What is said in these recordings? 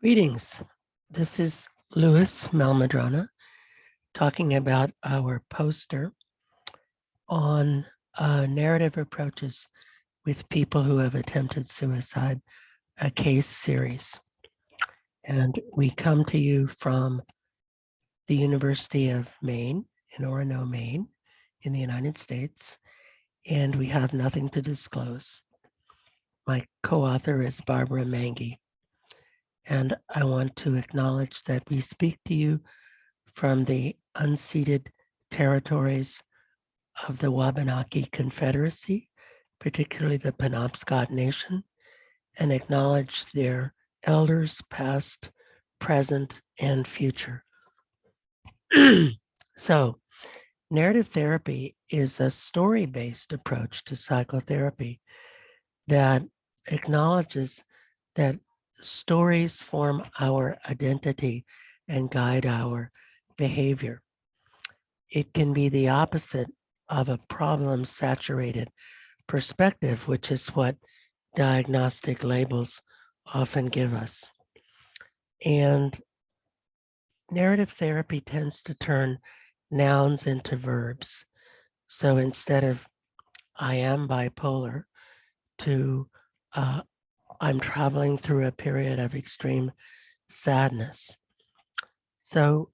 Greetings. This is Mehl-Madrona talking about our poster on narrative approaches with people who have attempted suicide, a case series. And we come to you from the University of Maine in Orono, Maine, in the United States, and we have nothing to disclose. My co-author is Barbara Mangy. And I want to acknowledge that we speak to you from the unceded territories of the Wabanaki Confederacy, particularly the Penobscot Nation, and acknowledge their elders past, present, and future. So, narrative therapy is a story-based approach to psychotherapy that acknowledges that stories form our identity and guide our behavior. It can be the opposite of a problem-saturated perspective, which is what diagnostic labels often give us. And narrative therapy tends to turn nouns into verbs. So instead of I am bipolar to I'm traveling through a period of extreme sadness. So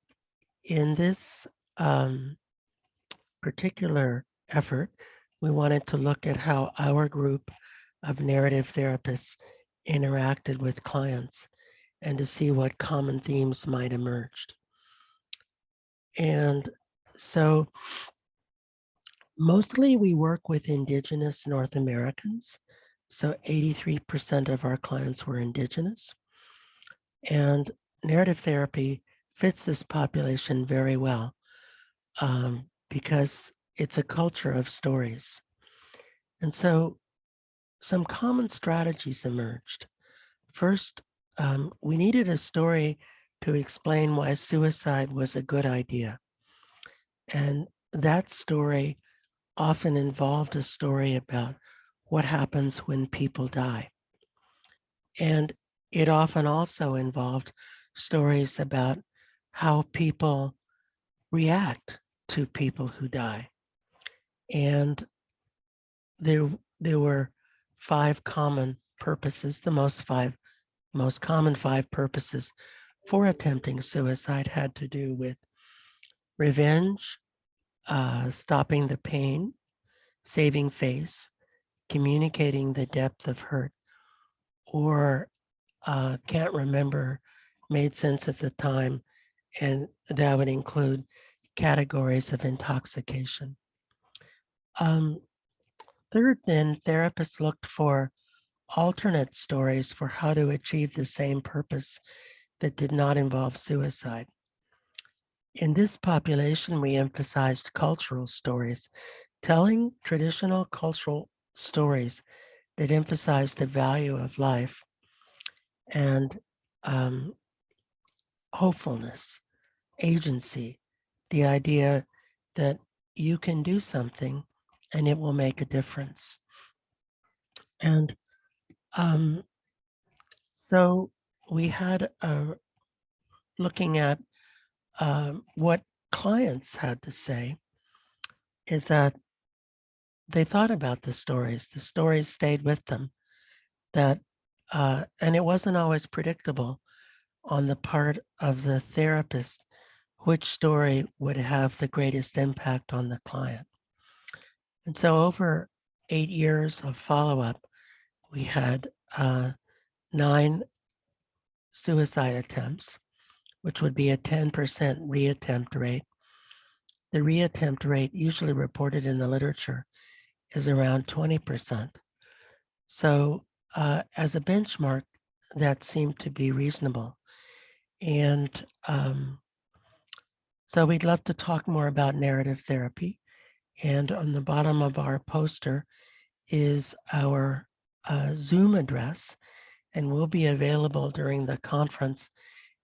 in this particular effort, we wanted to look at how our group of narrative therapists interacted with clients and to see what common themes might emerge. And so mostly we work with Indigenous North Americans. So 83% of our clients were Indigenous. And narrative therapy fits this population very well because it's a culture of stories. And so some common strategies emerged. First, we needed a story to explain why suicide was a good idea. And that story often involved a story about what happens when people die. And it often also involved stories about how people react to people who die. And there were 5 common purposes. The most common 5 purposes for attempting suicide had to do with revenge, stopping the pain, saving face, communicating the depth of hurt, or can't remember, made sense at the time, and that would include categories of intoxication. Third, then, therapists looked for alternate stories for how to achieve the same purpose that did not involve suicide. In this population, we emphasized cultural stories, telling traditional cultural stories that emphasize the value of life and hopefulness, agency, the idea that you can do something and it will make a difference. And so we had looking at what clients had to say is that they thought about the stories stayed with them, that and it wasn't always predictable on the part of the therapist which story would have the greatest impact on the client. And so over 8 years of follow-up, we had 9 suicide attempts, which would be a 10% reattempt rate. The reattempt rate usually reported in the literature is around 20%. So as a benchmark, that seemed to be reasonable. And so we'd love to talk more about narrative therapy. And on the bottom of our poster is our Zoom address, and will be available during the conference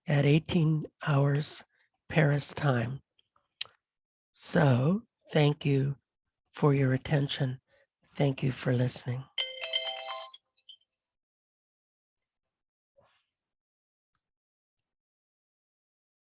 at 18 hours Paris time. So thank you for your attention. Thank you for listening.